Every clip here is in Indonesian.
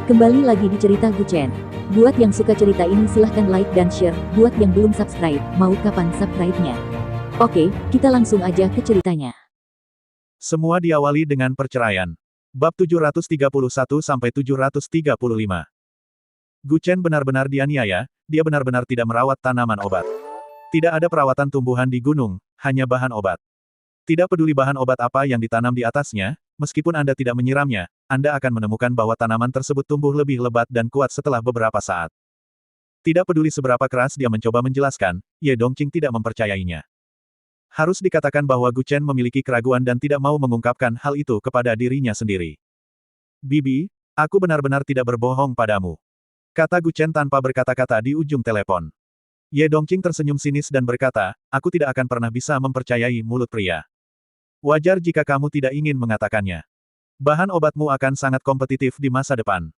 Kembali lagi di cerita Guchen. Buat yang suka cerita ini silahkan like dan share, buat yang belum subscribe, mau kapan subscribe-nya? Oke, kita langsung aja ke ceritanya. Semua diawali dengan perceraian. Bab 731-735. Guchen benar-benar dianiaya, dia benar-benar tidak merawat tanaman obat. Tidak ada perawatan tumbuhan di gunung, hanya bahan obat. Tidak peduli bahan obat apa yang ditanam di atasnya, meskipun Anda tidak menyiramnya, Anda akan menemukan bahwa tanaman tersebut tumbuh lebih lebat dan kuat setelah beberapa saat. Tidak peduli seberapa keras dia mencoba menjelaskan, Ye Dongqing tidak mempercayainya. Harus dikatakan bahwa Guchen memiliki keraguan dan tidak mau mengungkapkan hal itu kepada dirinya sendiri. Bibi, aku benar-benar tidak berbohong padamu. Kata Guchen tanpa berkata-kata di ujung telepon. Ye Dongqing tersenyum sinis dan berkata, aku tidak akan pernah bisa mempercayai mulut pria. Wajar jika kamu tidak ingin mengatakannya. Bahan obatmu akan sangat kompetitif di masa depan.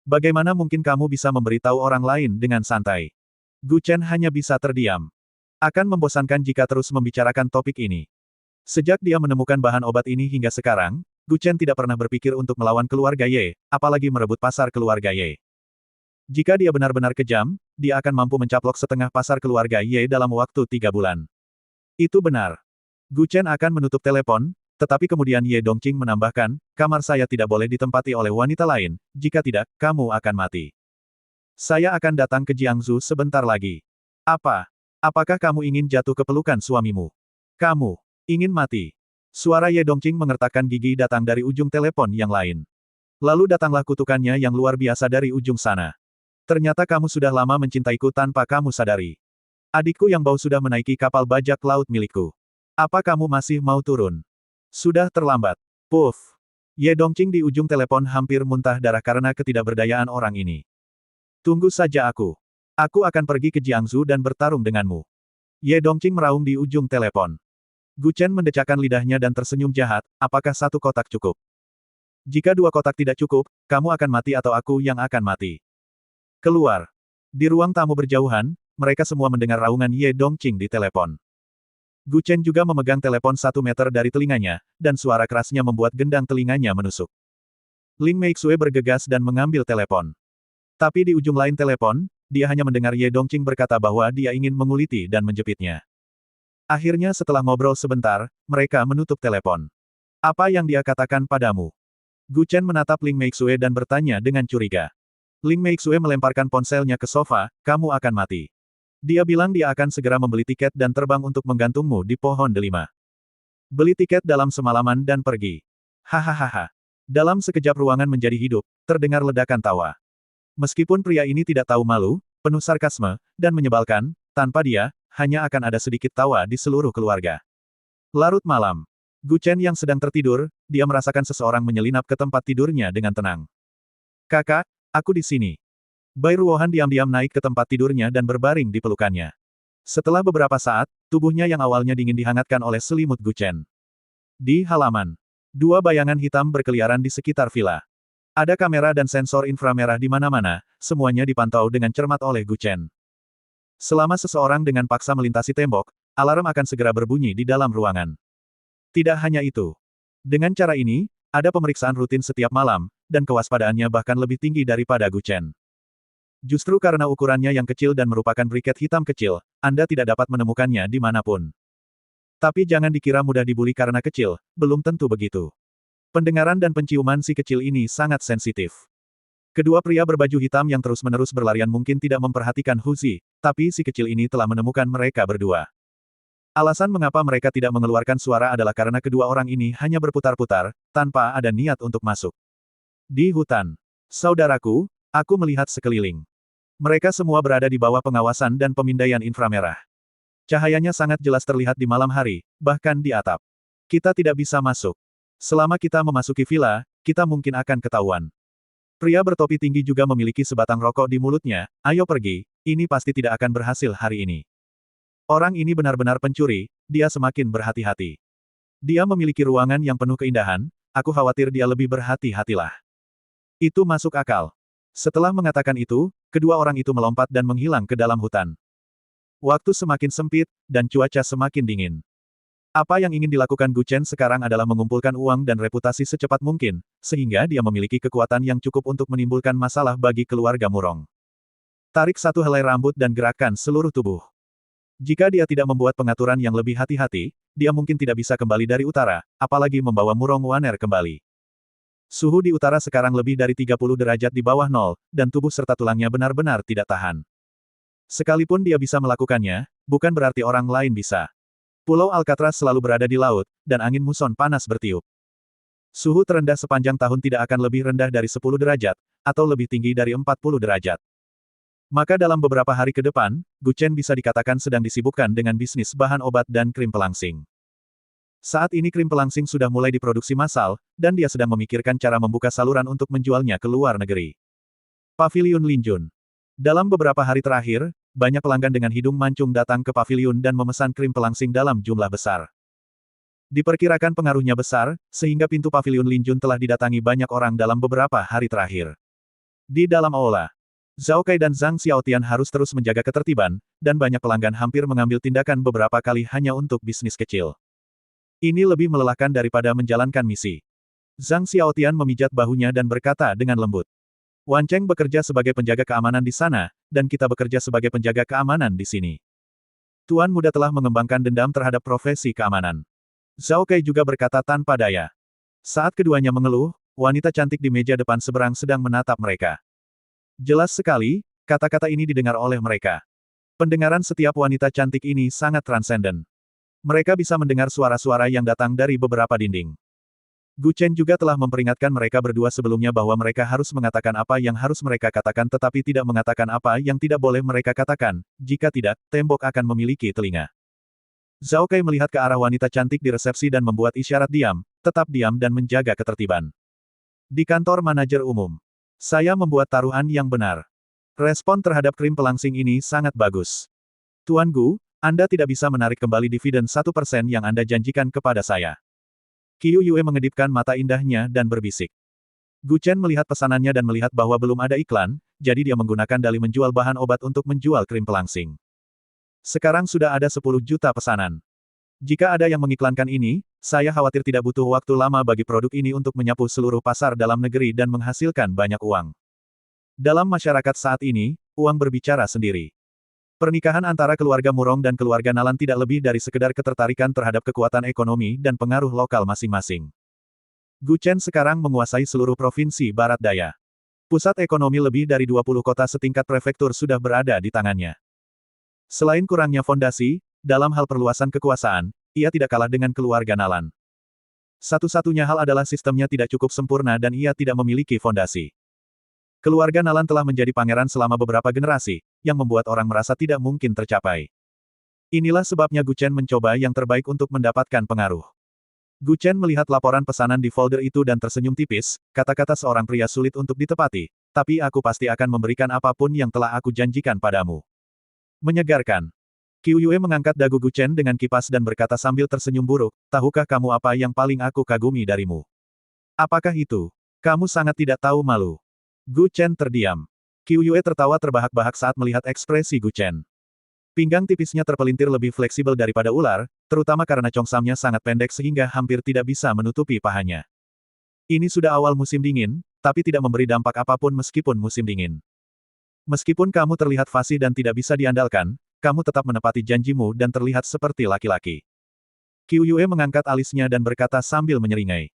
Bagaimana mungkin kamu bisa memberitahu orang lain dengan santai? Guchen hanya bisa terdiam. Akan membosankan jika terus membicarakan topik ini. Sejak dia menemukan bahan obat ini hingga sekarang, Guchen tidak pernah berpikir untuk melawan keluarga Ye, apalagi merebut pasar keluarga Ye. Jika dia benar-benar kejam, dia akan mampu mencaplok setengah pasar keluarga Ye dalam waktu 3 bulan. Itu benar. Guchen akan menutup telepon, tetapi kemudian Ye Dongqing menambahkan, kamar saya tidak boleh ditempati oleh wanita lain, jika tidak, kamu akan mati. Saya akan datang ke Jiangsu sebentar lagi. Apa? Apakah kamu ingin jatuh ke pelukan suamimu? Kamu ingin mati? Suara Ye Dongqing mengertakkan gigi datang dari ujung telepon yang lain. Lalu datanglah kutukannya yang luar biasa dari ujung sana. Ternyata kamu sudah lama mencintaiku tanpa kamu sadari. Adikku yang bau sudah menaiki kapal bajak laut milikku. Apa kamu masih mau turun? Sudah terlambat. Puff. Ye Dongqing di ujung telepon hampir muntah darah karena ketidakberdayaan orang ini. Tunggu saja aku. Aku akan pergi ke Jiangsu dan bertarung denganmu. Ye Dongqing meraung di ujung telepon. Guchen mendecakkan lidahnya dan tersenyum jahat, apakah 1 kotak cukup? Jika 2 kotak tidak cukup, kamu akan mati atau aku yang akan mati. Keluar. Di ruang tamu berjauhan, mereka semua mendengar raungan Ye Dongqing di telepon. Guchen juga memegang telepon 1 meter dari telinganya, dan suara kerasnya membuat gendang telinganya menusuk. Ling Meixue bergegas dan mengambil telepon. Tapi di ujung lain telepon, dia hanya mendengar Ye Dongqing berkata bahwa dia ingin menguliti dan menjepitnya. Akhirnya setelah ngobrol sebentar, mereka menutup telepon. Apa yang dia katakan padamu? Guchen menatap Ling Meixue dan bertanya dengan curiga. Ling Meixue melemparkan ponselnya ke sofa, kamu akan mati. Dia bilang dia akan segera membeli tiket dan terbang untuk menggantungmu di pohon delima. Beli tiket dalam semalaman dan pergi. Hahaha. Dalam sekejap ruangan menjadi hidup, terdengar ledakan tawa. Meskipun pria ini tidak tahu malu, penuh sarkasme, dan menyebalkan, tanpa dia, hanya akan ada sedikit tawa di seluruh keluarga. Larut malam. Guchen yang sedang tertidur, dia merasakan seseorang menyelinap ke tempat tidurnya dengan tenang. Kakak, aku di sini. Bai Ruohan diam-diam naik ke tempat tidurnya dan berbaring di pelukannya. Setelah beberapa saat, tubuhnya yang awalnya dingin dihangatkan oleh selimut Guchen. Di halaman, 2 bayangan hitam berkeliaran di sekitar villa. Ada kamera dan sensor inframerah di mana-mana, semuanya dipantau dengan cermat oleh Guchen. Selama seseorang dengan paksa melintasi tembok, alarm akan segera berbunyi di dalam ruangan. Tidak hanya itu. Dengan cara ini, ada pemeriksaan rutin setiap malam, dan kewaspadaannya bahkan lebih tinggi daripada Guchen. Justru karena ukurannya yang kecil dan merupakan briket hitam kecil, Anda tidak dapat menemukannya di manapun. Tapi jangan dikira mudah dibuli karena kecil, belum tentu begitu. Pendengaran dan penciuman si kecil ini sangat sensitif. Kedua pria berbaju hitam yang terus-menerus berlarian mungkin tidak memperhatikan Huzi, tapi si kecil ini telah menemukan mereka berdua. Alasan mengapa mereka tidak mengeluarkan suara adalah karena kedua orang ini hanya berputar-putar, tanpa ada niat untuk masuk. Di hutan. Saudaraku, aku melihat sekeliling. Mereka semua berada di bawah pengawasan dan pemindaian inframerah. Cahayanya sangat jelas terlihat di malam hari, bahkan di atap. Kita tidak bisa masuk. Selama kita memasuki villa, kita mungkin akan ketahuan. Pria bertopi tinggi juga memiliki sebatang rokok di mulutnya, ayo pergi, ini pasti tidak akan berhasil hari ini. Orang ini benar-benar pencuri, dia semakin berhati-hati. Dia memiliki ruangan yang penuh keindahan, aku khawatir dia lebih berhati-hatilah. Itu masuk akal. Setelah mengatakan itu, kedua orang itu melompat dan menghilang ke dalam hutan. Waktu semakin sempit, dan cuaca semakin dingin. Apa yang ingin dilakukan Gu Chen sekarang adalah mengumpulkan uang dan reputasi secepat mungkin, sehingga dia memiliki kekuatan yang cukup untuk menimbulkan masalah bagi keluarga Murong. Tarik satu helai rambut dan gerakan seluruh tubuh. Jika dia tidak membuat pengaturan yang lebih hati-hati, dia mungkin tidak bisa kembali dari utara, apalagi membawa Murong Waner kembali. Suhu di utara sekarang lebih dari 30 derajat di bawah nol, dan tubuh serta tulangnya benar-benar tidak tahan. Sekalipun dia bisa melakukannya, bukan berarti orang lain bisa. Pulau Alcatraz selalu berada di laut, dan angin muson panas bertiup. Suhu terendah sepanjang tahun tidak akan lebih rendah dari 10 derajat, atau lebih tinggi dari 40 derajat. Maka dalam beberapa hari ke depan, Gu Chen bisa dikatakan sedang disibukkan dengan bisnis bahan obat dan krim pelangsing. Saat ini krim pelangsing sudah mulai diproduksi massal, dan dia sedang memikirkan cara membuka saluran untuk menjualnya ke luar negeri. Paviliun Linjun. Dalam beberapa hari terakhir, banyak pelanggan dengan hidung mancung datang ke paviliun dan memesan krim pelangsing dalam jumlah besar. Diperkirakan pengaruhnya besar, sehingga pintu paviliun Linjun telah didatangi banyak orang dalam beberapa hari terakhir. Di dalam aula, Zhao Kai dan Zhang Xiaotian harus terus menjaga ketertiban, dan banyak pelanggan hampir mengambil tindakan beberapa kali hanya untuk bisnis kecil. Ini lebih melelahkan daripada menjalankan misi. Zhang Xiaotian memijat bahunya dan berkata dengan lembut. Wan Cheng bekerja sebagai penjaga keamanan di sana, dan kita bekerja sebagai penjaga keamanan di sini. Tuan muda telah mengembangkan dendam terhadap profesi keamanan. Zhao Kai juga berkata tanpa daya. Saat keduanya mengeluh, wanita cantik di meja depan seberang sedang menatap mereka. Jelas sekali, kata-kata ini didengar oleh mereka. Pendengaran setiap wanita cantik ini sangat transenden. Mereka bisa mendengar suara-suara yang datang dari beberapa dinding. Gu Chen juga telah memperingatkan mereka berdua sebelumnya bahwa mereka harus mengatakan apa yang harus mereka katakan tetapi tidak mengatakan apa yang tidak boleh mereka katakan, jika tidak, tembok akan memiliki telinga. Zhao Kai melihat ke arah wanita cantik di resepsi dan membuat isyarat diam, tetap diam dan menjaga ketertiban. Di kantor manajer umum. Saya membuat taruhan yang benar. Respon terhadap krim pelangsing ini sangat bagus. Tuan Gu, Anda tidak bisa menarik kembali dividen 1% yang Anda janjikan kepada saya. Qiu Yue mengedipkan mata indahnya dan berbisik. Gu Chen melihat pesanannya dan melihat bahwa belum ada iklan, jadi dia menggunakan dalih menjual bahan obat untuk menjual krim pelangsing. Sekarang sudah ada 10 juta pesanan. Jika ada yang mengiklankan ini, saya khawatir tidak butuh waktu lama bagi produk ini untuk menyapu seluruh pasar dalam negeri dan menghasilkan banyak uang. Dalam masyarakat saat ini, uang berbicara sendiri. Pernikahan antara keluarga Murong dan keluarga Nalan tidak lebih dari sekedar ketertarikan terhadap kekuatan ekonomi dan pengaruh lokal masing-masing. Gu Chen sekarang menguasai seluruh provinsi Barat Daya. Pusat ekonomi lebih dari 20 kota setingkat prefektur sudah berada di tangannya. Selain kurangnya fondasi, dalam hal perluasan kekuasaan, ia tidak kalah dengan keluarga Nalan. Satu-satunya hal adalah sistemnya tidak cukup sempurna dan ia tidak memiliki fondasi. Keluarga Nalan telah menjadi pangeran selama beberapa generasi, yang membuat orang merasa tidak mungkin tercapai. Inilah sebabnya Gu Chen mencoba yang terbaik untuk mendapatkan pengaruh. Gu Chen melihat laporan pesanan di folder itu dan tersenyum tipis, kata-kata seorang pria sulit untuk ditepati, tapi aku pasti akan memberikan apapun yang telah aku janjikan padamu. Menyegarkan. Qiu Yue mengangkat dagu Gu Chen dengan kipas dan berkata sambil tersenyum buruk, tahukah kamu apa yang paling aku kagumi darimu? Apakah itu? Kamu sangat tidak tahu malu. Gu Chen terdiam. Qiu Yue tertawa terbahak-bahak saat melihat ekspresi Gu Chen. Pinggang tipisnya terpelintir lebih fleksibel daripada ular, terutama karena congsamnya sangat pendek sehingga hampir tidak bisa menutupi pahanya. Ini sudah awal musim dingin, tapi tidak memberi dampak apapun meskipun musim dingin. Meskipun kamu terlihat fasih dan tidak bisa diandalkan, kamu tetap menepati janjimu dan terlihat seperti laki-laki. Qiu Yue mengangkat alisnya dan berkata sambil menyeringai.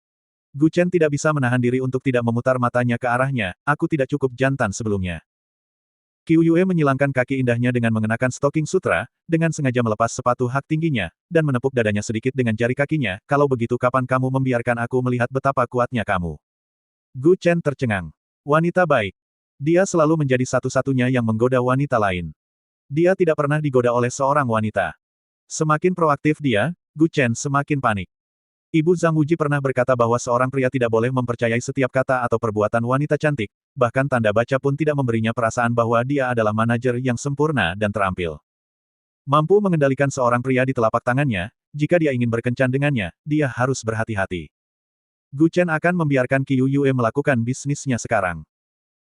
Gu Chen tidak bisa menahan diri untuk tidak memutar matanya ke arahnya, aku tidak cukup jantan sebelumnya. Qiu Yue menyilangkan kaki indahnya dengan mengenakan stocking sutra, dengan sengaja melepas sepatu hak tingginya, dan menepuk dadanya sedikit dengan jari kakinya, kalau begitu kapan kamu membiarkan aku melihat betapa kuatnya kamu? Gu Chen tercengang. Wanita baik. Dia selalu menjadi satu-satunya yang menggoda wanita lain. Dia tidak pernah digoda oleh seorang wanita. Semakin proaktif dia, Gu Chen semakin panik. Ibu Zhang Wuji pernah berkata bahwa seorang pria tidak boleh mempercayai setiap kata atau perbuatan wanita cantik, bahkan tanda baca pun tidak memberinya perasaan bahwa dia adalah manajer yang sempurna dan terampil. Mampu mengendalikan seorang pria di telapak tangannya, jika dia ingin berkencan dengannya, dia harus berhati-hati. Gu Chen akan membiarkan Qiu Yue melakukan bisnisnya sekarang.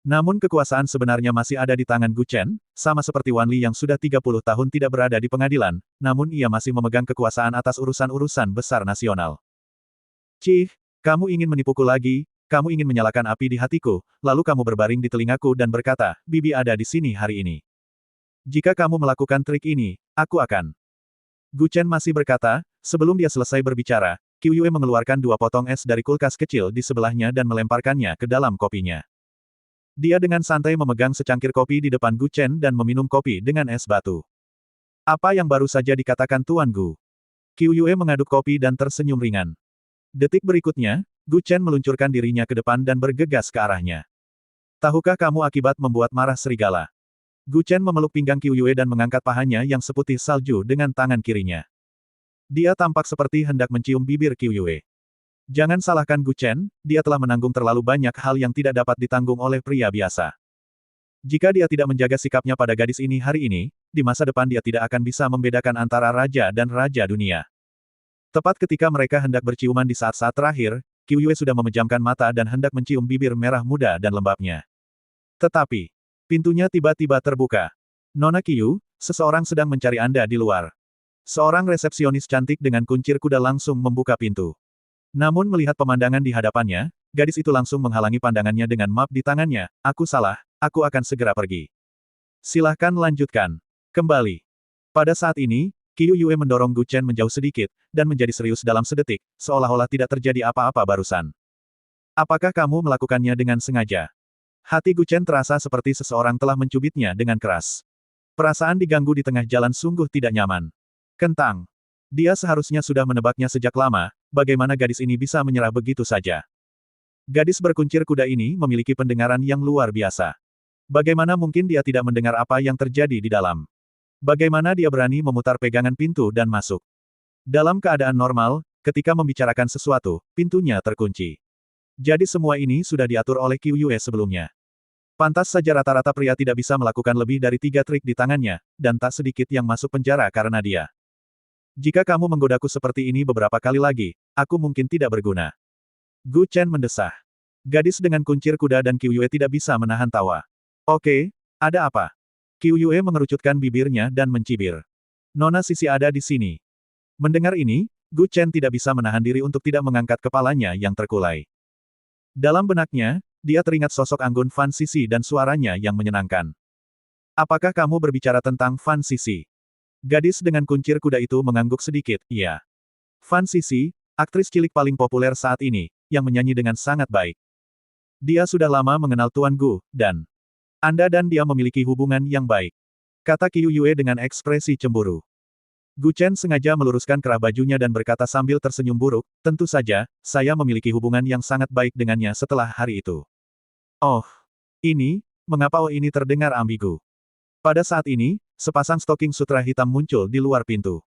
Namun kekuasaan sebenarnya masih ada di tangan Gu Chen, sama seperti Wan Li yang sudah 30 tahun tidak berada di pengadilan, namun ia masih memegang kekuasaan atas urusan-urusan besar nasional. Cih, kamu ingin menipuku lagi, kamu ingin menyalakan api di hatiku, lalu kamu berbaring di telingaku dan berkata, Bibi ada di sini hari ini. Jika kamu melakukan trik ini, aku akan. Gu Chen masih berkata, sebelum dia selesai berbicara, Qiu Yue mengeluarkan 2 potong es dari kulkas kecil di sebelahnya dan melemparkannya ke dalam kopinya. Dia dengan santai memegang secangkir kopi di depan Gu Chen dan meminum kopi dengan es batu. Apa yang baru saja dikatakan Tuan Gu? Qiu Yue mengaduk kopi dan tersenyum ringan. Detik berikutnya, Gu Chen meluncurkan dirinya ke depan dan bergegas ke arahnya. Tahukah kamu akibat membuat marah serigala? Gu Chen memeluk pinggang Qiu Yue dan mengangkat pahanya yang seputih salju dengan tangan kirinya. Dia tampak seperti hendak mencium bibir Qiu Yue. Jangan salahkan Gu Chen, dia telah menanggung terlalu banyak hal yang tidak dapat ditanggung oleh pria biasa. Jika dia tidak menjaga sikapnya pada gadis ini hari ini, di masa depan dia tidak akan bisa membedakan antara raja dan raja dunia. Tepat ketika mereka hendak berciuman di saat-saat terakhir, Qiu Yue sudah memejamkan mata dan hendak mencium bibir merah muda dan lembabnya. Tetapi, pintunya tiba-tiba terbuka. Nona Qiu, seseorang sedang mencari Anda di luar. Seorang resepsionis cantik dengan kuncir kuda langsung membuka pintu. Namun melihat pemandangan di hadapannya, gadis itu langsung menghalangi pandangannya dengan map di tangannya. Aku salah, aku akan segera pergi. Silahkan lanjutkan. Kembali. Pada saat ini, Qiu Yue mendorong Gu Chen menjauh sedikit, dan menjadi serius dalam sedetik, seolah-olah tidak terjadi apa-apa barusan. Apakah kamu melakukannya dengan sengaja? Hati Gu Chen terasa seperti seseorang telah mencubitnya dengan keras. Perasaan diganggu di tengah jalan sungguh tidak nyaman. Kentang. Dia seharusnya sudah menebaknya sejak lama, bagaimana gadis ini bisa menyerah begitu saja. Gadis berkuncir kuda ini memiliki pendengaran yang luar biasa. Bagaimana mungkin dia tidak mendengar apa yang terjadi di dalam? Bagaimana dia berani memutar pegangan pintu dan masuk? Dalam keadaan normal, ketika membicarakan sesuatu, pintunya terkunci. Jadi semua ini sudah diatur oleh Qiu Yue sebelumnya. Pantas saja rata-rata pria tidak bisa melakukan lebih dari 3 trik di tangannya, dan tak sedikit yang masuk penjara karena dia. Jika kamu menggodaku seperti ini beberapa kali lagi, aku mungkin tidak berguna. Gu Chen mendesah. Gadis dengan kuncir kuda dan Qiu Yue tidak bisa menahan tawa. Oke, ada apa? Qiu Yue mengerucutkan bibirnya dan mencibir. Nona Sisi ada di sini. Mendengar ini, Gu Chen tidak bisa menahan diri untuk tidak mengangkat kepalanya yang terkulai. Dalam benaknya, dia teringat sosok anggun Fan Sisi dan suaranya yang menyenangkan. Apakah kamu berbicara tentang Fan Sisi? Gadis dengan kuncir kuda itu mengangguk sedikit, iya. Fan Sisi, aktris cilik paling populer saat ini, yang menyanyi dengan sangat baik. Dia sudah lama mengenal Tuan Gu, dan Anda dan dia memiliki hubungan yang baik. Kata Qiu Yue dengan ekspresi cemburu. Gu Chen sengaja meluruskan kerah bajunya dan berkata sambil tersenyum buruk, tentu saja, saya memiliki hubungan yang sangat baik dengannya setelah hari itu. Oh, mengapa ini terdengar ambigu? Pada saat ini, sepasang stoking sutra hitam muncul di luar pintu.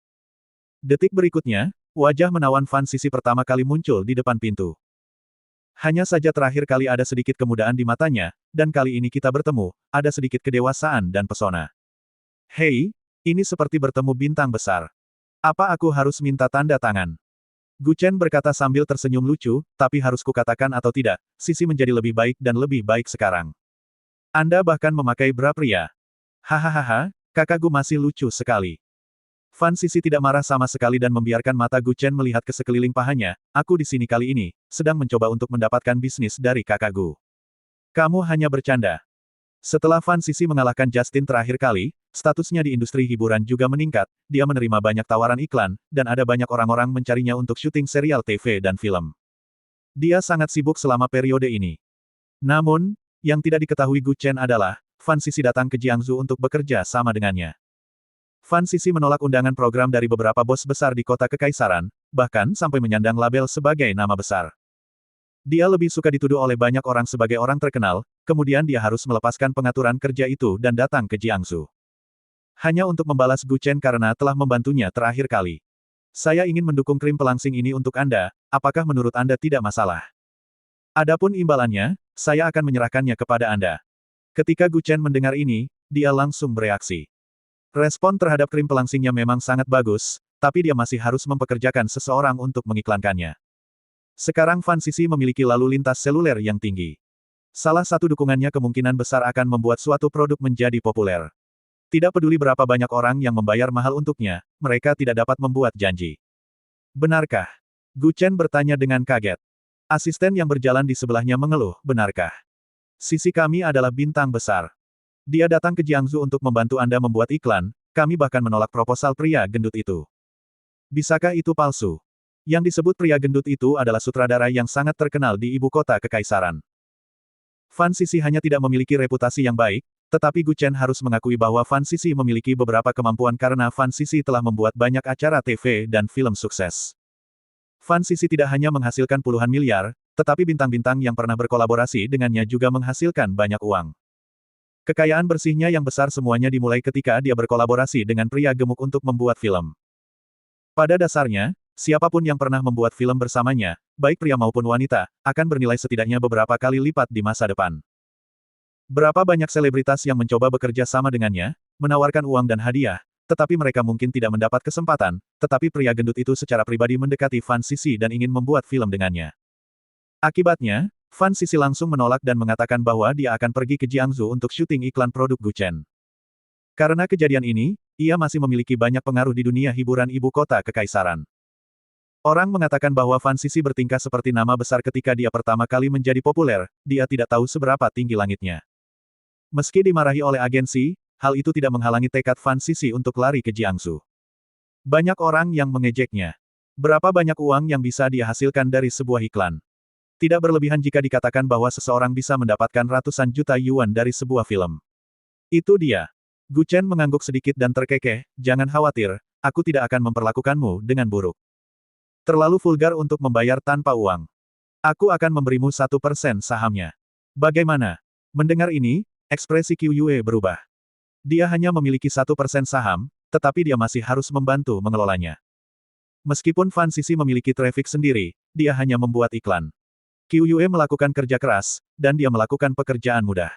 Detik berikutnya, wajah menawan Fan Sisi pertama kali muncul di depan pintu. Hanya saja terakhir kali ada sedikit kemudahan di matanya, dan kali ini kita bertemu, ada sedikit kedewasaan dan pesona. Hei, ini seperti bertemu bintang besar. Apa aku harus minta tanda tangan? Gu Chen berkata sambil tersenyum lucu, tapi harus kukatakan atau tidak, Sisi menjadi lebih baik dan lebih baik sekarang. Anda bahkan memakai bra pria. Hahaha, kakak Gu masih lucu sekali. Fan Sisi tidak marah sama sekali dan membiarkan mata Gu Chen melihat ke sekeliling pahanya, aku di sini kali ini, sedang mencoba untuk mendapatkan bisnis dari kakak Gu. Kamu hanya bercanda. Setelah Fan Sisi mengalahkan Justin terakhir kali, statusnya di industri hiburan juga meningkat, dia menerima banyak tawaran iklan, dan ada banyak orang-orang mencarinya untuk syuting serial TV dan film. Dia sangat sibuk selama periode ini. Namun, yang tidak diketahui Gu Chen adalah, Fan Sisi datang ke Jiangsu untuk bekerja sama dengannya. Fan Sisi menolak undangan program dari beberapa bos besar di kota kekaisaran, bahkan sampai menyandang label sebagai nama besar. Dia lebih suka dituduh oleh banyak orang sebagai orang terkenal, kemudian dia harus melepaskan pengaturan kerja itu dan datang ke Jiangsu. Hanya untuk membalas Gu Chen karena telah membantunya terakhir kali. Saya ingin mendukung krim pelangsing ini untuk Anda, apakah menurut Anda tidak masalah? Adapun imbalannya, saya akan menyerahkannya kepada Anda. Ketika Gu Chen mendengar ini, dia langsung bereaksi. Respon terhadap krim pelangsingnya memang sangat bagus, tapi dia masih harus mempekerjakan seseorang untuk mengiklankannya. Sekarang Fan Sisi memiliki lalu lintas seluler yang tinggi. Salah satu dukungannya kemungkinan besar akan membuat suatu produk menjadi populer. Tidak peduli berapa banyak orang yang membayar mahal untuknya, mereka tidak dapat membuat janji. Benarkah? Gu Chen bertanya dengan kaget. Asisten yang berjalan di sebelahnya mengeluh, benarkah? Sisi kami adalah bintang besar. Dia datang ke Jiangsu untuk membantu Anda membuat iklan, kami bahkan menolak proposal pria gendut itu. Bisakah itu palsu? Yang disebut pria gendut itu adalah sutradara yang sangat terkenal di ibu kota kekaisaran. Fan Sisi hanya tidak memiliki reputasi yang baik, tetapi Gu Chen harus mengakui bahwa Fan Sisi memiliki beberapa kemampuan karena Fan Sisi telah membuat banyak acara TV dan film sukses. Fan Sisi tidak hanya menghasilkan puluhan miliar, tetapi bintang-bintang yang pernah berkolaborasi dengannya juga menghasilkan banyak uang. Kekayaan bersihnya yang besar semuanya dimulai ketika dia berkolaborasi dengan pria gemuk untuk membuat film. Pada dasarnya, siapapun yang pernah membuat film bersamanya, baik pria maupun wanita, akan bernilai setidaknya beberapa kali lipat di masa depan. Berapa banyak selebritas yang mencoba bekerja sama dengannya, menawarkan uang dan hadiah, tetapi mereka mungkin tidak mendapat kesempatan, tetapi pria gendut itu secara pribadi mendekati Fan Sisi dan ingin membuat film dengannya. Akibatnya, Fan Sisi langsung menolak dan mengatakan bahwa dia akan pergi ke Jiangsu untuk syuting iklan produk Gu Chen. Karena kejadian ini, ia masih memiliki banyak pengaruh di dunia hiburan ibu kota kekaisaran. Orang mengatakan bahwa Fan Sisi bertingkah seperti nama besar ketika dia pertama kali menjadi populer, dia tidak tahu seberapa tinggi langitnya. Meski dimarahi oleh agensi, hal itu tidak menghalangi tekad Fan Sisi untuk lari ke Jiangsu. Banyak orang yang mengejeknya. Berapa banyak uang yang bisa dia hasilkan dari sebuah iklan? Tidak berlebihan jika dikatakan bahwa seseorang bisa mendapatkan ratusan juta yuan dari sebuah film. Itu dia. Gu Chen mengangguk sedikit dan terkekeh, jangan khawatir, aku tidak akan memperlakukanmu dengan buruk. Terlalu vulgar untuk membayar tanpa uang. Aku akan memberimu 1% sahamnya. Bagaimana? Mendengar ini, ekspresi Qiu Yue berubah. Dia hanya memiliki 1% saham, tetapi dia masih harus membantu mengelolanya. Meskipun Fan Sisi memiliki traffic sendiri, dia hanya membuat iklan. Qiu Yue melakukan kerja keras, dan dia melakukan pekerjaan mudah.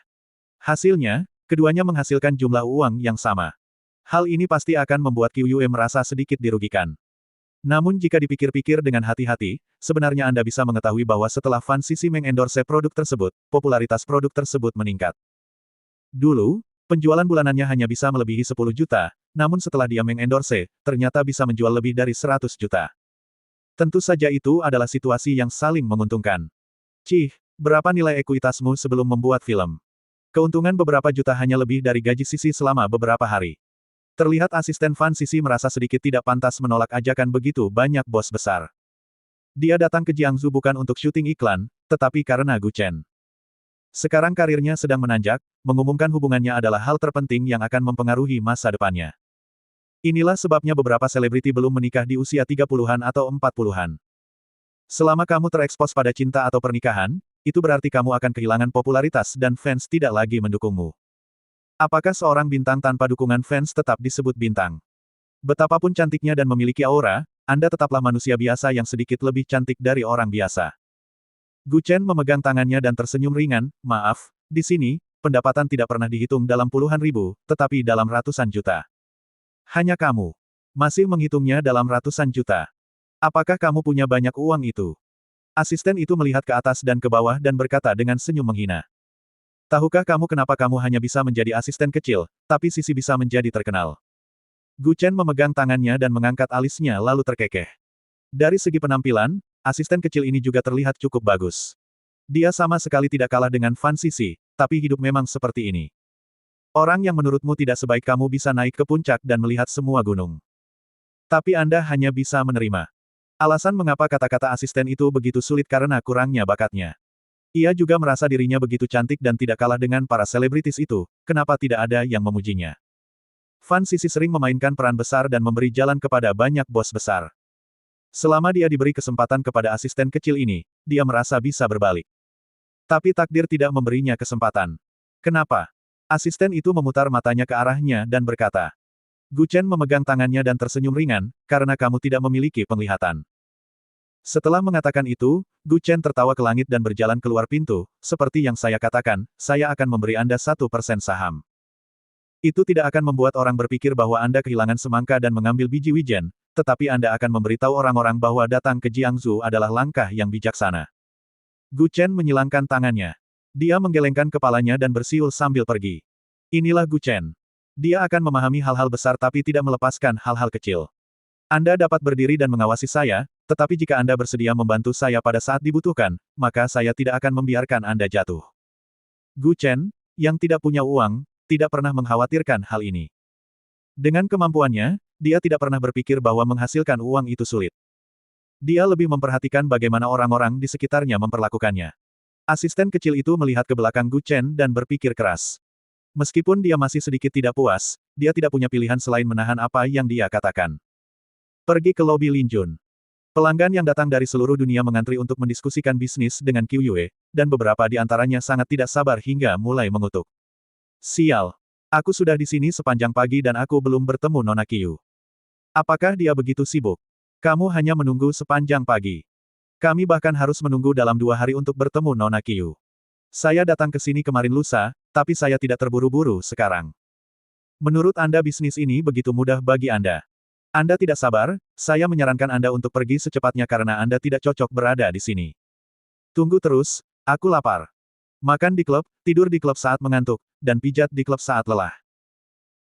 Hasilnya, keduanya menghasilkan jumlah uang yang sama. Hal ini pasti akan membuat Qiu Yue merasa sedikit dirugikan. Namun jika dipikir-pikir dengan hati-hati, sebenarnya Anda bisa mengetahui bahwa setelah Fan Sisi mengendorse produk tersebut, popularitas produk tersebut meningkat. Dulu, penjualan bulanannya hanya bisa melebihi 10 juta, namun setelah dia mengendorse, ternyata bisa menjual lebih dari 100 juta. Tentu saja itu adalah situasi yang saling menguntungkan. Cih, berapa nilai ekuitasmu sebelum membuat film? Keuntungan beberapa juta hanya lebih dari gaji Sisi selama beberapa hari. Terlihat asisten Fan Sisi merasa sedikit tidak pantas menolak ajakan begitu banyak bos besar. Dia datang ke Jiangsu bukan untuk syuting iklan, tetapi karena Gu Chen. Sekarang karirnya sedang menanjak, mengumumkan hubungannya adalah hal terpenting yang akan mempengaruhi masa depannya. Inilah sebabnya beberapa selebriti belum menikah di usia 30-an atau 40-an. Selama kamu terekspos pada cinta atau pernikahan, itu berarti kamu akan kehilangan popularitas dan fans tidak lagi mendukungmu. Apakah seorang bintang tanpa dukungan fans tetap disebut bintang? Betapapun cantiknya dan memiliki aura, Anda tetaplah manusia biasa yang sedikit lebih cantik dari orang biasa. Gu Chen memegang tangannya dan tersenyum ringan, maaf, di sini, pendapatan tidak pernah dihitung dalam puluhan ribu, tetapi dalam ratusan juta. Hanya kamu. Masih menghitungnya dalam ratusan juta. Apakah kamu punya banyak uang itu? Asisten itu melihat ke atas dan ke bawah dan berkata dengan senyum menghina. Tahukah kamu kenapa kamu hanya bisa menjadi asisten kecil, tapi Sisi bisa menjadi terkenal? Gu Chen memegang tangannya dan mengangkat alisnya lalu terkekeh. Dari segi penampilan, asisten kecil ini juga terlihat cukup bagus. Dia sama sekali tidak kalah dengan Fan Sisi, tapi hidup memang seperti ini. Orang yang menurutmu tidak sebaik kamu bisa naik ke puncak dan melihat semua gunung. Tapi Anda hanya bisa menerima. Alasan mengapa kata-kata asisten itu begitu sulit karena kurangnya bakatnya. Ia juga merasa dirinya begitu cantik dan tidak kalah dengan para selebritis itu, kenapa tidak ada yang memujinya. Fan Sisi sering memainkan peran besar dan memberi jalan kepada banyak bos besar. Selama dia diberi kesempatan kepada asisten kecil ini, dia merasa bisa berbalik. Tapi takdir tidak memberinya kesempatan. Kenapa? Asisten itu memutar matanya ke arahnya dan berkata. Gu Chen memegang tangannya dan tersenyum ringan, karena kamu tidak memiliki penglihatan. Setelah mengatakan itu, Gu Chen tertawa ke langit dan berjalan keluar pintu, seperti yang saya katakan, saya akan memberi Anda 1% saham. Itu tidak akan membuat orang berpikir bahwa Anda kehilangan semangka dan mengambil biji wijen, tetapi Anda akan memberitahu orang-orang bahwa datang ke Jiangsu adalah langkah yang bijaksana. Gu Chen menyilangkan tangannya. Dia menggelengkan kepalanya dan bersiul sambil pergi. Inilah Gu Chen. Dia akan memahami hal-hal besar tapi tidak melepaskan hal-hal kecil. Anda dapat berdiri dan mengawasi saya, tetapi jika Anda bersedia membantu saya pada saat dibutuhkan, maka saya tidak akan membiarkan Anda jatuh. Gu Chen, yang tidak punya uang, tidak pernah mengkhawatirkan hal ini. Dengan kemampuannya, dia tidak pernah berpikir bahwa menghasilkan uang itu sulit. Dia lebih memperhatikan bagaimana orang-orang di sekitarnya memperlakukannya. Asisten kecil itu melihat ke belakang Gu Chen dan berpikir keras. Meskipun dia masih sedikit tidak puas, dia tidak punya pilihan selain menahan apa yang dia katakan. Pergi ke lobi Lin Jun. Pelanggan yang datang dari seluruh dunia mengantri untuk mendiskusikan bisnis dengan Qiu Yue, dan beberapa di antaranya sangat tidak sabar hingga mulai mengutuk. Sial. Aku sudah di sini sepanjang pagi dan aku belum bertemu Nona Qiu. Apakah dia begitu sibuk? Kamu hanya menunggu sepanjang pagi. Kami bahkan harus menunggu dalam 2 hari untuk bertemu Nona Qiu. Saya datang ke sini kemarin lusa, tapi saya tidak terburu-buru sekarang. Menurut Anda bisnis ini begitu mudah bagi Anda. Anda tidak sabar, saya menyarankan Anda untuk pergi secepatnya karena Anda tidak cocok berada di sini. Tunggu terus, aku lapar. Makan di klub, tidur di klub saat mengantuk, dan pijat di klub saat lelah.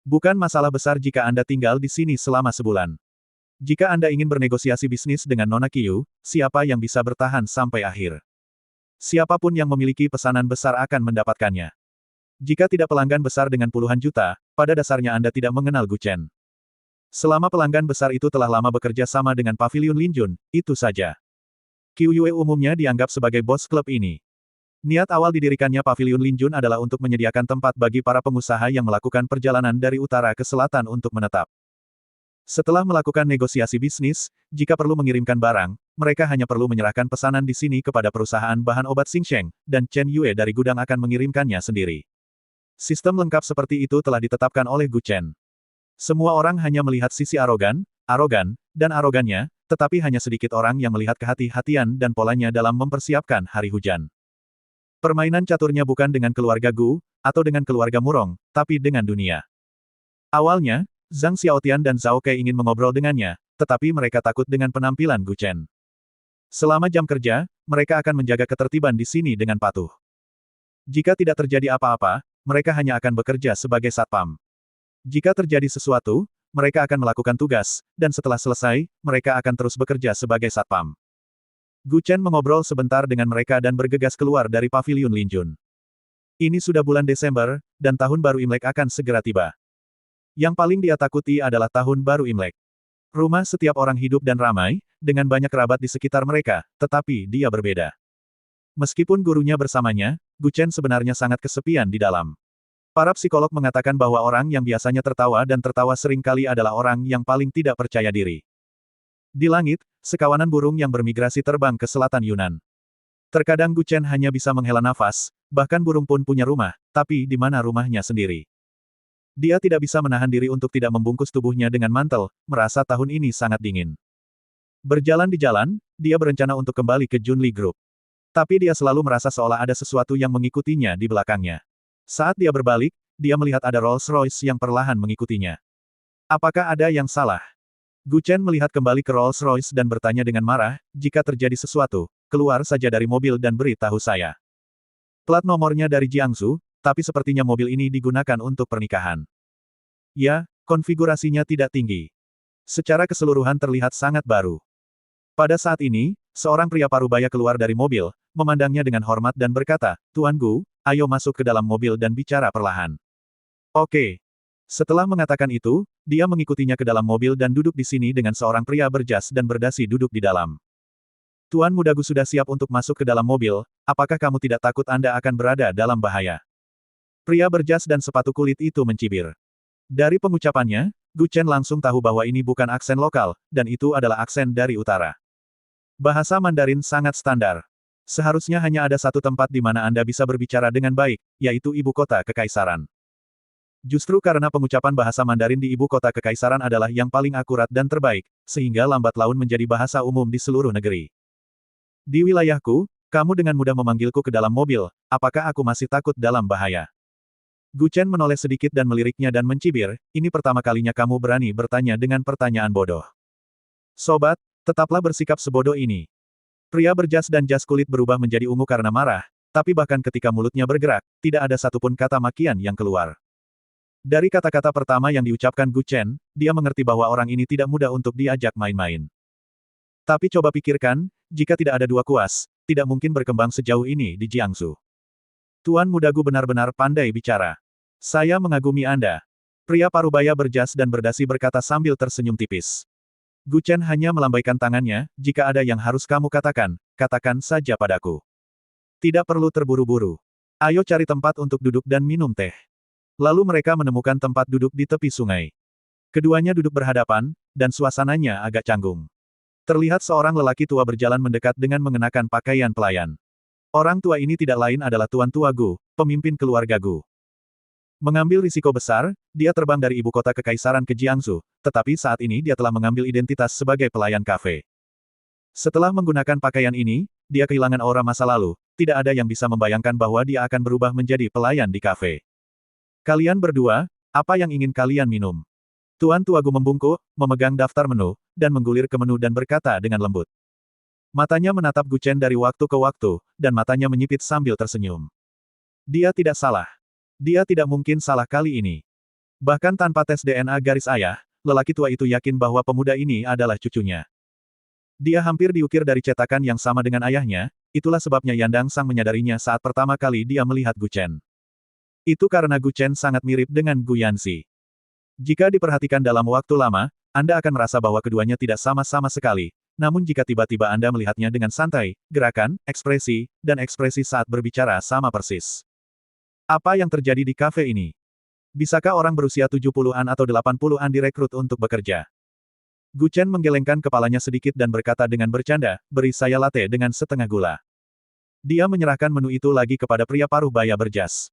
Bukan masalah besar jika Anda tinggal di sini selama sebulan. Jika Anda ingin bernegosiasi bisnis dengan Nona Qiu, siapa yang bisa bertahan sampai akhir? Siapapun yang memiliki pesanan besar akan mendapatkannya. Jika tidak pelanggan besar dengan puluhan juta, pada dasarnya Anda tidak mengenal Gu Chen. Selama pelanggan besar itu telah lama bekerja sama dengan Paviliun Lin Jun, itu saja. Qiu Yue umumnya dianggap sebagai bos klub ini. Niat awal didirikannya Paviliun Lin Jun adalah untuk menyediakan tempat bagi para pengusaha yang melakukan perjalanan dari utara ke selatan untuk menetap. Setelah melakukan negosiasi bisnis, jika perlu mengirimkan barang, mereka hanya perlu menyerahkan pesanan di sini kepada perusahaan bahan obat Xingsheng, dan Chen Yue dari gudang akan mengirimkannya sendiri. Sistem lengkap seperti itu telah ditetapkan oleh Gu Chen. Semua orang hanya melihat sisi arogan, dan arogannya, tetapi hanya sedikit orang yang melihat kehati-hatian dan polanya dalam mempersiapkan hari hujan. Permainan caturnya bukan dengan keluarga Gu, atau dengan keluarga Murong, tapi dengan dunia. Awalnya, Zhang Xiaotian dan Zhao Kei ingin mengobrol dengannya, tetapi mereka takut dengan penampilan Gu Chen. Selama jam kerja, mereka akan menjaga ketertiban di sini dengan patuh. Jika tidak terjadi apa-apa, mereka hanya akan bekerja sebagai satpam. Jika terjadi sesuatu, mereka akan melakukan tugas, dan setelah selesai, mereka akan terus bekerja sebagai satpam. Gu Chen mengobrol sebentar dengan mereka dan bergegas keluar dari Paviliun Lin Jun. Ini sudah bulan Desember, dan tahun baru Imlek akan segera tiba. Yang paling dia takuti adalah tahun baru Imlek. Rumah setiap orang hidup dan ramai, dengan banyak kerabat di sekitar mereka, tetapi dia berbeda. Meskipun gurunya bersamanya, Gu Chen sebenarnya sangat kesepian di dalam. Para psikolog mengatakan bahwa orang yang biasanya tertawa dan tertawa sering kali adalah orang yang paling tidak percaya diri. Di langit, sekawanan burung yang bermigrasi terbang ke selatan Yunan. Terkadang Gu Chen hanya bisa menghela nafas, bahkan burung pun punya rumah, tapi di mana rumahnya sendiri. Dia tidak bisa menahan diri untuk tidak membungkus tubuhnya dengan mantel, merasa tahun ini sangat dingin. Berjalan di jalan, dia berencana untuk kembali ke Junli Group. Tapi dia selalu merasa seolah ada sesuatu yang mengikutinya di belakangnya. Saat dia berbalik, dia melihat ada Rolls-Royce yang perlahan mengikutinya. Apakah ada yang salah? Gu Chen melihat kembali ke Rolls-Royce dan bertanya dengan marah, jika terjadi sesuatu, keluar saja dari mobil dan beritahu saya. Plat nomornya dari Jiangsu, tapi sepertinya mobil ini digunakan untuk pernikahan. Ya, konfigurasinya tidak tinggi. Secara keseluruhan terlihat sangat baru. Pada saat ini, seorang pria parubaya keluar dari mobil, memandangnya dengan hormat dan berkata, Tuan Gu, ayo masuk ke dalam mobil dan bicara perlahan. Oke. Setelah mengatakan itu, dia mengikutinya ke dalam mobil dan duduk di sini dengan seorang pria berjas dan berdasi duduk di dalam. Tuan Muda Gu sudah siap untuk masuk ke dalam mobil, apakah kamu tidak takut Anda akan berada dalam bahaya? Pria berjas dan sepatu kulit itu mencibir. Dari pengucapannya, Gu Chen langsung tahu bahwa ini bukan aksen lokal, dan itu adalah aksen dari utara. Bahasa Mandarin sangat standar. Seharusnya hanya ada satu tempat di mana Anda bisa berbicara dengan baik, yaitu ibu kota kekaisaran. Justru karena pengucapan bahasa Mandarin di ibu kota kekaisaran adalah yang paling akurat dan terbaik, sehingga lambat laun menjadi bahasa umum di seluruh negeri. Di wilayahku, kamu dengan mudah memanggilku ke dalam mobil, apakah aku masih takut dalam bahaya? Gu Chen menoleh sedikit dan meliriknya dan mencibir, ini pertama kalinya kamu berani bertanya dengan pertanyaan bodoh. Sobat, tetaplah bersikap sebodoh ini. Pria berjas dan jas kulit berubah menjadi ungu karena marah, Tapi bahkan ketika mulutnya bergerak, tidak ada satupun kata makian yang keluar. Dari kata-kata pertama yang diucapkan Gu Chen, dia mengerti bahwa orang ini tidak mudah untuk diajak main-main. Tapi coba pikirkan, jika tidak ada dua kuas, tidak mungkin berkembang sejauh ini di Jiangsu. Tuan Muda Gu benar-benar pandai bicara. Saya mengagumi Anda. Pria parubaya berjas dan berdasi berkata sambil tersenyum tipis. Gu Chen hanya melambaikan tangannya, jika ada yang harus kamu katakan, katakan saja padaku. Tidak perlu terburu-buru. Ayo cari tempat untuk duduk dan minum teh. Lalu mereka menemukan tempat duduk di tepi sungai. Keduanya duduk berhadapan, dan suasananya agak canggung. Terlihat seorang lelaki tua berjalan mendekat dengan mengenakan pakaian pelayan. Orang tua ini tidak lain adalah Tuan Tua Gu, pemimpin keluarga Gu. Mengambil risiko besar, dia terbang dari ibu kota kekaisaran ke Jiangsu, tetapi saat ini dia telah mengambil identitas sebagai pelayan kafe. Setelah menggunakan pakaian ini, dia kehilangan aura masa lalu, tidak ada yang bisa membayangkan bahwa dia akan berubah menjadi pelayan di kafe. Kalian berdua, apa yang ingin kalian minum? Tuan Tua Gu membungkuk, memegang daftar menu, dan menggulir ke menu dan berkata dengan lembut. Matanya menatap Gu Chen dari waktu ke waktu, dan matanya menyipit sambil tersenyum. Dia tidak salah. Dia tidak mungkin salah kali ini. Bahkan tanpa tes DNA garis ayah, lelaki tua itu yakin bahwa pemuda ini adalah cucunya. Dia hampir diukir dari cetakan yang sama dengan ayahnya, itulah sebabnya Yandang Sang menyadarinya saat pertama kali dia melihat Gu Chen. Itu karena Gu Chen sangat mirip dengan Gu Yanxi. Jika diperhatikan dalam waktu lama, Anda akan merasa bahwa keduanya tidak sama-sama sekali, namun jika tiba-tiba Anda melihatnya dengan santai, gerakan, ekspresi, dan ekspresi saat berbicara sama persis. Apa yang terjadi di kafe ini? Bisakah orang berusia 70-an atau 80-an direkrut untuk bekerja? Gu Chen menggelengkan kepalanya sedikit dan berkata dengan bercanda, beri saya latte dengan setengah gula. Dia menyerahkan menu itu lagi kepada pria parubaya berjas.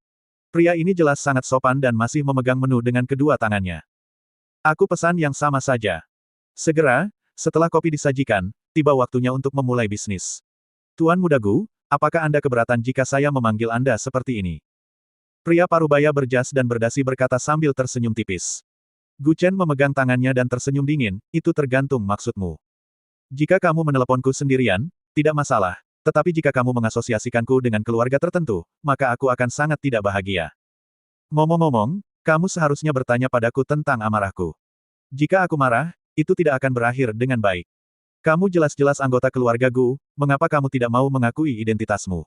Pria ini jelas sangat sopan dan masih memegang menu dengan kedua tangannya. Aku pesan yang sama saja. Segera, setelah kopi disajikan, tiba waktunya untuk memulai bisnis. Tuan Muda Gu, apakah Anda keberatan jika saya memanggil Anda seperti ini? Pria parubaya berjas dan berdasi berkata sambil tersenyum tipis. Gu Chen memegang tangannya dan tersenyum dingin, itu tergantung maksudmu. Jika kamu meneleponku sendirian, tidak masalah, tetapi jika kamu mengasosiasikanku dengan keluarga tertentu, maka aku akan sangat tidak bahagia. Ngomong-ngomong, kamu seharusnya bertanya padaku tentang amarahku. Jika aku marah, itu tidak akan berakhir dengan baik. Kamu jelas-jelas anggota keluarga Gu, mengapa kamu tidak mau mengakui identitasmu?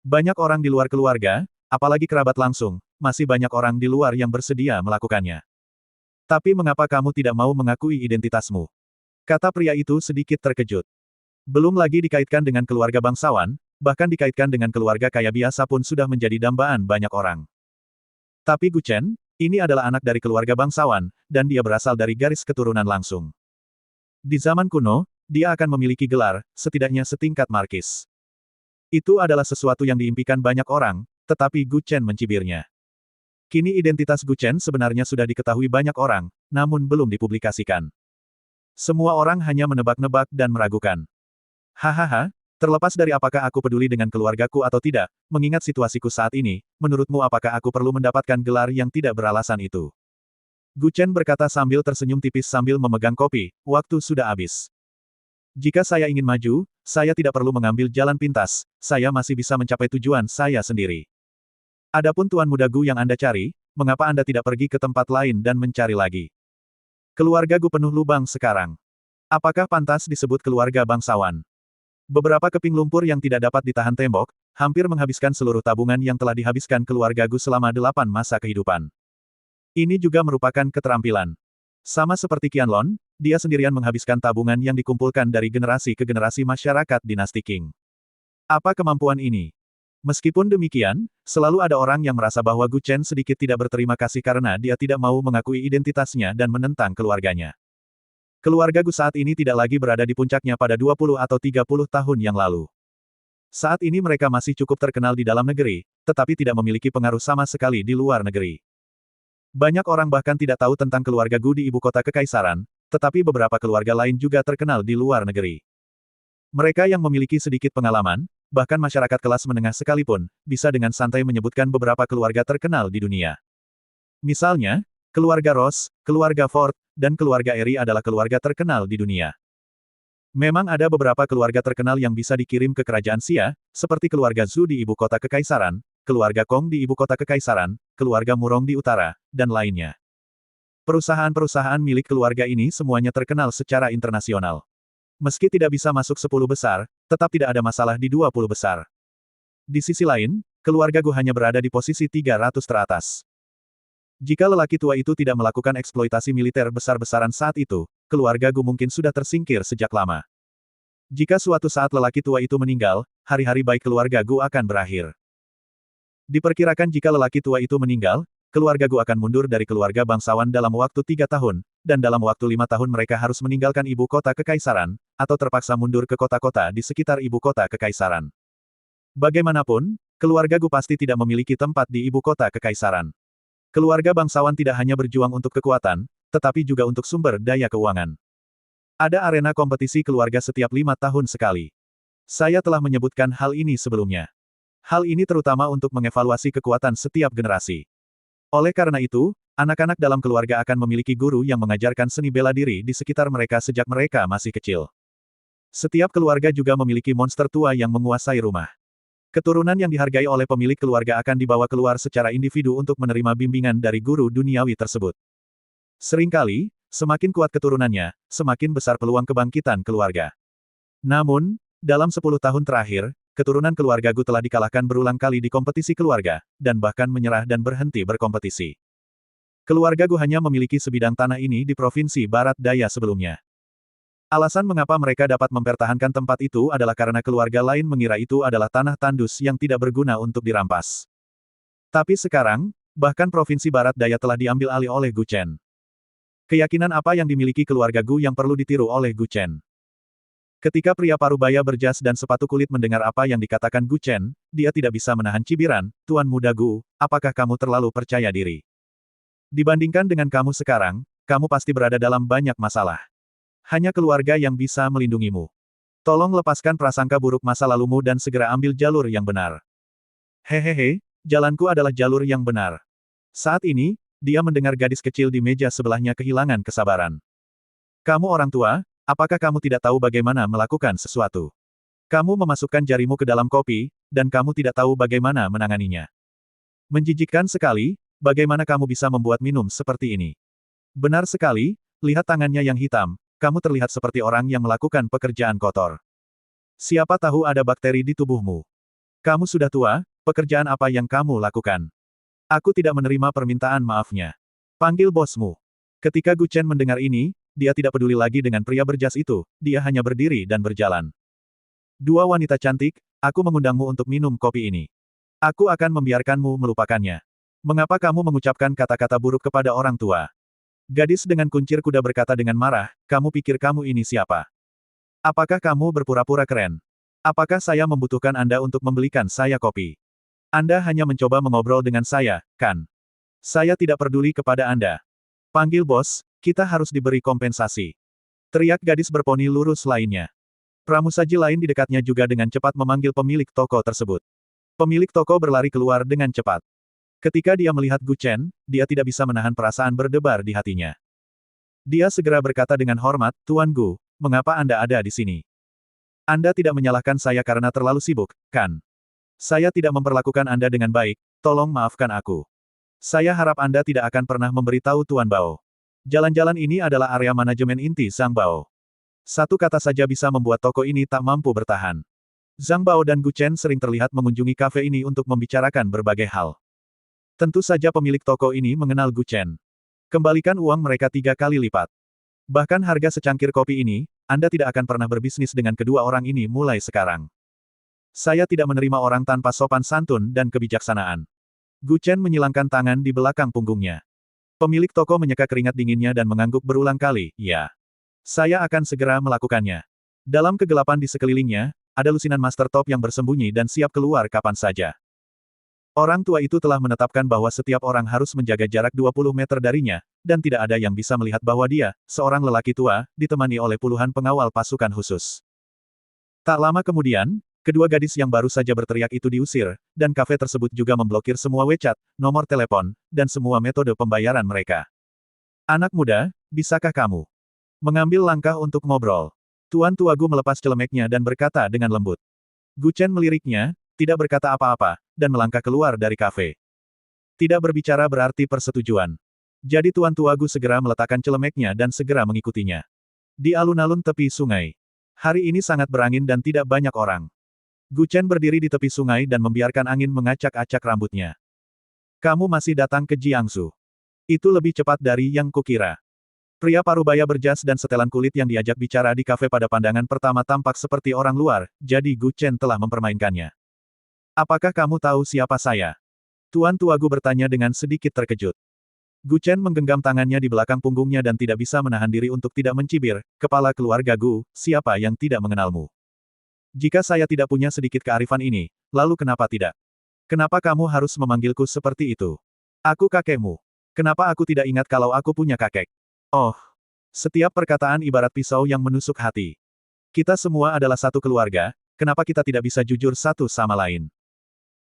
Banyak orang di luar keluarga, apalagi kerabat langsung, masih banyak orang di luar yang bersedia melakukannya. Tapi mengapa kamu tidak mau mengakui identitasmu? Kata pria itu sedikit terkejut. Belum lagi dikaitkan dengan keluarga bangsawan, bahkan dikaitkan dengan keluarga kaya biasa pun sudah menjadi dambaan banyak orang. Tapi Gu Chen, ini adalah anak dari keluarga bangsawan, dan dia berasal dari garis keturunan langsung. Di zaman kuno, dia akan memiliki gelar, setidaknya setingkat markis. Itu adalah sesuatu yang diimpikan banyak orang, tetapi Gu Chen mencibirnya. Kini identitas Gu Chen sebenarnya sudah diketahui banyak orang, namun belum dipublikasikan. Semua orang hanya menebak-nebak dan meragukan. Hahaha, terlepas dari apakah aku peduli dengan keluargaku atau tidak, mengingat situasiku saat ini, menurutmu apakah aku perlu mendapatkan gelar yang tidak beralasan itu? Gu Chen berkata sambil tersenyum tipis sambil memegang kopi, waktu sudah habis. Jika saya ingin maju, saya tidak perlu mengambil jalan pintas, saya masih bisa mencapai tujuan saya sendiri. Adapun Tuan Muda Gu yang Anda cari, mengapa Anda tidak pergi ke tempat lain dan mencari lagi? Keluarga Gu penuh lubang sekarang. Apakah pantas disebut keluarga bangsawan? Beberapa keping lumpur yang tidak dapat ditahan tembok, hampir menghabiskan seluruh tabungan yang telah dihabiskan keluarga Gu selama 8 masa kehidupan. Ini juga merupakan keterampilan. Sama seperti Qianlong, dia sendirian menghabiskan tabungan yang dikumpulkan dari generasi ke generasi masyarakat dinasti Qing. Apa kemampuan ini? Meskipun demikian, selalu ada orang yang merasa bahwa Gu Chen sedikit tidak berterima kasih karena dia tidak mau mengakui identitasnya dan menentang keluarganya. Keluarga Gu saat ini tidak lagi berada di puncaknya pada 20 atau 30 tahun yang lalu. Saat ini mereka masih cukup terkenal di dalam negeri, tetapi tidak memiliki pengaruh sama sekali di luar negeri. Banyak orang bahkan tidak tahu tentang keluarga Gu di ibu kota kekaisaran, tetapi beberapa keluarga lain juga terkenal di luar negeri. Mereka yang memiliki sedikit pengalaman, bahkan masyarakat kelas menengah sekalipun, bisa dengan santai menyebutkan beberapa keluarga terkenal di dunia. Misalnya, keluarga Ross, keluarga Ford, dan keluarga Eri adalah keluarga terkenal di dunia. Memang ada beberapa keluarga terkenal yang bisa dikirim ke kerajaan Xia, seperti keluarga Zhu di ibu kota kekaisaran, keluarga Kong di ibu kota kekaisaran, keluarga Murong di utara, dan lainnya. Perusahaan-perusahaan milik keluarga ini semuanya terkenal secara internasional. Meski tidak bisa masuk 10 besar, tetap tidak ada masalah di 20 besar. Di sisi lain, keluarga Gu hanya berada di posisi 300 teratas. Jika lelaki tua itu tidak melakukan eksploitasi militer besar-besaran saat itu, keluarga Gu mungkin sudah tersingkir sejak lama. Jika suatu saat lelaki tua itu meninggal, hari-hari baik keluarga Gu akan berakhir. Diperkirakan jika lelaki tua itu meninggal, keluarga Gu akan mundur dari keluarga bangsawan dalam waktu 3 tahun, dan dalam waktu 5 tahun mereka harus meninggalkan ibu kota kekaisaran, atau terpaksa mundur ke kota-kota di sekitar ibu kota kekaisaran. Bagaimanapun, keluarga Gu pasti tidak memiliki tempat di ibu kota kekaisaran. Keluarga bangsawan tidak hanya berjuang untuk kekuatan, tetapi juga untuk sumber daya keuangan. Ada arena kompetisi keluarga setiap 5 tahun sekali. Saya telah menyebutkan hal ini sebelumnya. Hal ini terutama untuk mengevaluasi kekuatan setiap generasi. Oleh karena itu, anak-anak dalam keluarga akan memiliki guru yang mengajarkan seni bela diri di sekitar mereka sejak mereka masih kecil. Setiap keluarga juga memiliki monster tua yang menguasai rumah. Keturunan yang dihargai oleh pemilik keluarga akan dibawa keluar secara individu untuk menerima bimbingan dari guru duniawi tersebut. Seringkali, semakin kuat keturunannya, semakin besar peluang kebangkitan keluarga. Namun, dalam 10 tahun terakhir, keturunan keluarga Gu telah dikalahkan berulang kali di kompetisi keluarga, dan bahkan menyerah dan berhenti berkompetisi. Keluarga Gu hanya memiliki sebidang tanah ini di provinsi Barat Daya sebelumnya. Alasan mengapa mereka dapat mempertahankan tempat itu adalah karena keluarga lain mengira itu adalah tanah tandus yang tidak berguna untuk dirampas. Tapi sekarang, bahkan provinsi Barat Daya telah diambil alih oleh Gu Chen. Keyakinan apa yang dimiliki keluarga Gu yang perlu ditiru oleh Gu Chen? Ketika pria parubaya berjas dan sepatu kulit mendengar apa yang dikatakan Gu Chen, dia tidak bisa menahan cibiran, "Tuan muda Gu, apakah kamu terlalu percaya diri? Dibandingkan dengan kamu sekarang, kamu pasti berada dalam banyak masalah. Hanya keluarga yang bisa melindungimu. Tolong lepaskan prasangka buruk masa lalumu dan segera ambil jalur yang benar." Hehehe, jalanku adalah jalur yang benar. Saat ini, dia mendengar gadis kecil di meja sebelahnya kehilangan kesabaran. "Kamu orang tua, apakah kamu tidak tahu bagaimana melakukan sesuatu? Kamu memasukkan jarimu ke dalam kopi, dan kamu tidak tahu bagaimana menanganinya. Menjijikkan sekali, bagaimana kamu bisa membuat minum seperti ini? Benar sekali, lihat tangannya yang hitam. Kamu terlihat seperti orang yang melakukan pekerjaan kotor. Siapa tahu ada bakteri di tubuhmu. Kamu sudah tua, pekerjaan apa yang kamu lakukan? Aku tidak menerima permintaan maafnya. Panggil bosmu." Ketika Gu Chen mendengar ini, dia tidak peduli lagi dengan pria berjas itu, dia hanya berdiri dan berjalan. "Dua wanita cantik, aku mengundangmu untuk minum kopi ini. Aku akan membiarkanmu melupakannya. Mengapa kamu mengucapkan kata-kata buruk kepada orang tua?" Gadis dengan kuncir kuda berkata dengan marah, "Kamu pikir kamu ini siapa? Apakah kamu berpura-pura keren? Apakah saya membutuhkan Anda untuk membelikan saya kopi? Anda hanya mencoba mengobrol dengan saya, kan? Saya tidak peduli kepada Anda. Panggil bos, kita harus diberi kompensasi." Teriak gadis berponi lurus lainnya. Pramusaji lain di dekatnya juga dengan cepat memanggil pemilik toko tersebut. Pemilik toko berlari keluar dengan cepat. Ketika dia melihat Gu Chen, dia tidak bisa menahan perasaan berdebar di hatinya. Dia segera berkata dengan hormat, "Tuan Gu, mengapa Anda ada di sini? Anda tidak menyalahkan saya karena terlalu sibuk, kan? Saya tidak memperlakukan Anda dengan baik, tolong maafkan aku. Saya harap Anda tidak akan pernah memberitahu Tuan Bao. Jalan-jalan ini adalah area manajemen inti Zhang Bao. Satu kata saja bisa membuat toko ini tak mampu bertahan." Zhang Bao dan Gu Chen sering terlihat mengunjungi kafe ini untuk membicarakan berbagai hal. Tentu saja pemilik toko ini mengenal Gu Chen. Kembalikan uang mereka 3 kali lipat. Bahkan harga secangkir kopi ini, Anda tidak akan pernah berbisnis dengan kedua orang ini mulai sekarang. Saya tidak menerima orang tanpa sopan santun dan kebijaksanaan. Gu Chen menyilangkan tangan di belakang punggungnya. Pemilik toko menyeka keringat dinginnya dan mengangguk berulang kali, "Ya. Saya akan segera melakukannya." Dalam kegelapan di sekelilingnya, ada lusinan Master Top yang bersembunyi dan siap keluar kapan saja. Orang tua itu telah menetapkan bahwa setiap orang harus menjaga jarak 20 meter darinya, dan tidak ada yang bisa melihat bahwa dia, seorang lelaki tua, ditemani oleh puluhan pengawal pasukan khusus. Tak lama kemudian, kedua gadis yang baru saja berteriak itu diusir, dan kafe tersebut juga memblokir semua WeChat, nomor telepon, dan semua metode pembayaran mereka. "Anak muda, bisakah kamu mengambil langkah untuk ngobrol? Tuan Tuagu melepas celemeknya dan berkata dengan lembut. Gu Chen meliriknya, tidak berkata apa-apa, dan melangkah keluar dari kafe. Tidak berbicara berarti persetujuan. Jadi Tuan Tuagu segera meletakkan celemeknya dan segera mengikutinya. Di alun-alun tepi sungai. Hari ini sangat berangin dan tidak banyak orang. Gu Chen berdiri di tepi sungai dan membiarkan angin mengacak-acak rambutnya. Kamu masih datang ke Jiangsu. Itu lebih cepat dari yang kukira. Pria parubaya berjas dan setelan kulit yang diajak bicara di kafe pada pandangan pertama tampak seperti orang luar, jadi Gu Chen telah mempermainkannya. Apakah kamu tahu siapa saya? Tuan Tuagu bertanya dengan sedikit terkejut. Gu Chen menggenggam tangannya di belakang punggungnya dan tidak bisa menahan diri untuk tidak mencibir, kepala keluarga Gu, siapa yang tidak mengenalmu? Jika saya tidak punya sedikit kearifan ini, lalu kenapa tidak? Kenapa kamu harus memanggilku seperti itu? Aku kakekmu. Kenapa aku tidak ingat kalau aku punya kakek? Oh, setiap perkataan ibarat pisau yang menusuk hati. Kita semua adalah satu keluarga, kenapa kita tidak bisa jujur satu sama lain?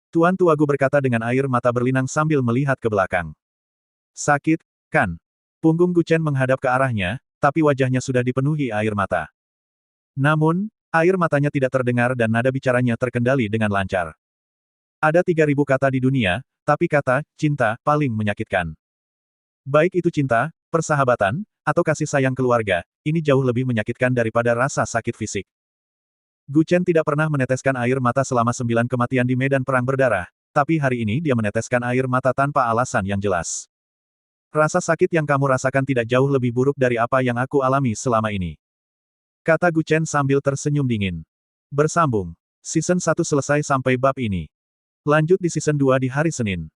Tuan Tuagu berkata dengan air mata berlinang sambil melihat ke belakang. Sakit, kan? Punggung Gu Chen menghadap ke arahnya, tapi wajahnya sudah dipenuhi air mata. Namun, air matanya tidak terdengar dan nada bicaranya terkendali dengan lancar. Ada 3.000 kata di dunia, tapi kata, cinta, paling menyakitkan. Baik itu cinta, persahabatan, atau kasih sayang keluarga, ini jauh lebih menyakitkan daripada rasa sakit fisik. Gu Chen tidak pernah meneteskan air mata selama 9 kematian di medan perang berdarah, tapi hari ini dia meneteskan air mata tanpa alasan yang jelas. Rasa sakit yang kamu rasakan tidak jauh lebih buruk dari apa yang aku alami selama ini. Kata Gu Chen sambil tersenyum dingin. Bersambung. Season 1 selesai sampai bab ini. Lanjut di season 2 di hari Senin.